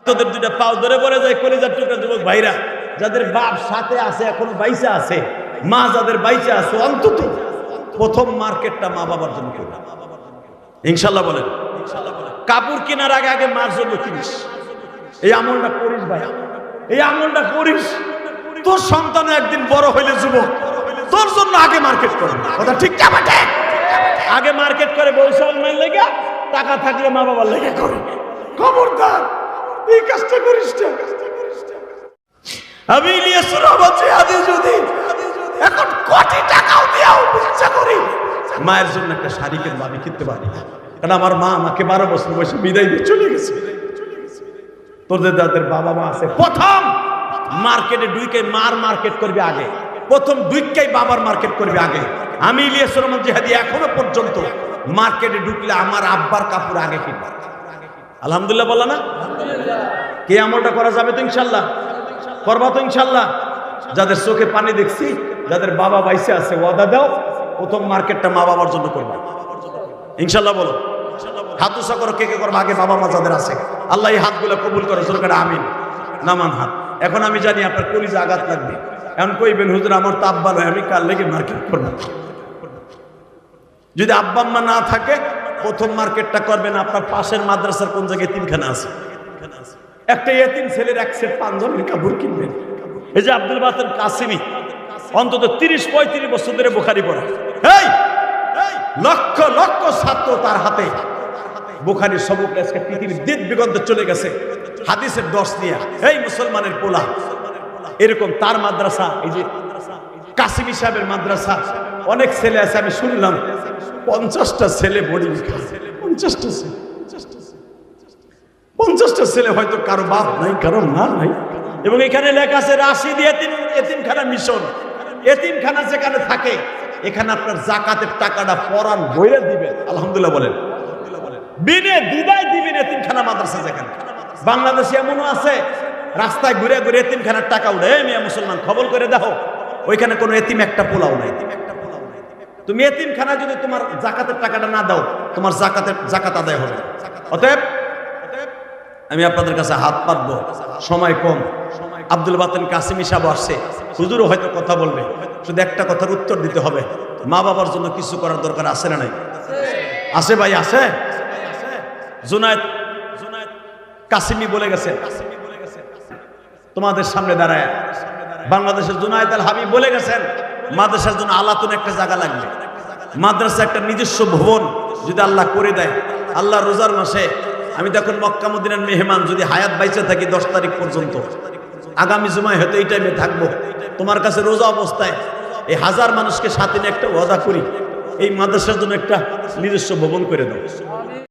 তোদের দুইটা পাও ধরে পড়ে যায় কলিজার টুকরা যুবক ভাইরা, যাদের বাপ সাথে আছে, এখনো বাইচা আছে, মা যাদের বাইচা আছে, অন্তত প্রথম মার্কেটটা মা বাবার জন্য করবে ইনশাল্লাহ। বলেন কাপড় কেনার আগে আগে মার জন্য কিনিস। এই আমলটা করিস ভাই, এই আমলটা করিস। তোর সন্তান একদিন বড় হইলে যুবক, তোর জন্য আগে মার্কেট করবে। কথা ঠিক না? আগে মার্কেট করে বৈশাল নাই লেগে, টাকা থাকলে মা বাবার লেগে করে। খবরদার এই কাজটা করিস না। আমি ইলিয়াসুর রহমান জিহাদি যদি এখন কোটি টাকাও দিয়াও ইচ্ছা করি মায়ের জন্য একটা শাড়ি কিনবো, আমি কিনতে পারি না, কারণ আমার মা আমাকে 12 বছর বয়সে বিদায় দিয়ে চলে গেছে। তোদের যাদের বাবা মা আছে, প্রথম মার্কেটে ঢুকে মার মার্কেট করবে আগে, প্রথম ঢুকাই বাবার মার্কেট করবে আগে। আমি ইলিয়াসুর রহমান জিহাদি এখনো পর্যন্ত মার্কেটে ঢুকলে আমার আব্বার কাপড় আগে কিনবো। আলহামদুলিল্লাহ বলা না? কে আমলটা করা যাবে তো ইনশাল্লাহ? করবা তো ইনশাল্লাহ? যাদের চোখে পানি দেখছি, যাদের বাবা বাইসে আছে, ওয়াদা দাও প্রথম মার্কেটটা মা বাবার জন্য করবা ইনশাল্লাহ। বলো হাত উঁচা করো, কে কে করবা আগে বাবা মা যাদের আছে। আল্লাহ এই হাতগুলো কবুল করে, সরকার আমিন। নামান হাত। এখন আমি জানি আপনার কলিজা আঘাত লাগবে, এখন কইবেন হুজুর আমার তো আব্বা নয়, আমি কার লেগে মার্কেট করবো? যদি আব্বা আম্মা না থাকে প্রথম মার্কেটটা করবেন আপনার পাশের মাদ্রাসার কোন জায়গায় তিনখানা আছে, একটা এতিম ছেলের এক সেট পাঞ্জাবির কাপড় কিনবেন। এই যে আব্দুল বাতেন কাসিমি অন্তত 30-35 বছর ধরে বুখারী পড়ে, এই লক্ষ লক্ষ ছাত্র তার হাতে বুখারীর সবক আজকে পৃথিবীর দিক দিগন্তে চলে গেছে হাদিসের দর্শ নিয়ে। এই মুসলমানের পোলা, এরকম তার মাদ্রাসা, এই যে কাসিমি সাহেবের মাদ্রাসা, অনেক ছেলে আছে। আমি শুনলাম 50টা ছেলে বড়ি লিখেছে, 50টা ছেলে হয়তো কারো বাপ নাই, কারো মা নাই। এবং এখানে লেখা আছে রাশিদ এতিমখানা মিশন। এতিমখানা যেখানে থাকে এখানে আপনার যাকাতের টাকাটা পরান বইরে দিবেন। আলহামদুলিল্লাহ বলেন, বিনে দ্বিধায় দিবেন। এতিমখানা মাদ্রাসা যেখানে, বাংলাদেশে এমনও আছে রাস্তায় ঘুরে ঘুরে এতিমখানার টাকা উঠে। মিয়া মুসলমান খবর করে দেখো, ওইখানে কোনো এতিম একটা পোলাও নাই। তুমি এতিমখানা যদি তোমার যাকাতের টাকাটা না দাও, তোমার যাকাত আদায় হবে। অতএব আমি আপনাদের কাছে হাত পাতবো, সময় কম। আব্দুল বাতেন কাসিমি সাহেব আসছে, হুজুরও হয়তো কথা বলবে, শুধু একটা কথার উত্তর দিতে হবে। মা বাবার জন্য কিছু করার দরকার আছে না নাই? আছে ভাই, আছে। জুনায়েদ কাসিমি বলে গেছে তোমাদের সামনে দাঁড়ায়, বাংলাদেশের জুনায়েদ আল হাবিব বলে গেছেন মাদ্রাসার জন্য আলাতুন একটা জায়গা লাগবে। মাদ্রাসা একটা নিজস্ব ভবন যদি আল্লাহ করে দেয়, আল্লাহ রোজার মাসে আমি তখন মক্কা মদিনার মেহমান, যদি হায়াত বাইচে থাকি 10 তারিখ পর্যন্ত, আগামী জুমায় হয়তো এই টাইমে থাকবো তোমার কাছে রোজা অবস্থায়, এই 1000 মানুষকে সাথে নিয়ে একটা ওয়াদা করি, এই মাদ্রাসার জন্য একটা নিজস্ব ভবন করে দাও।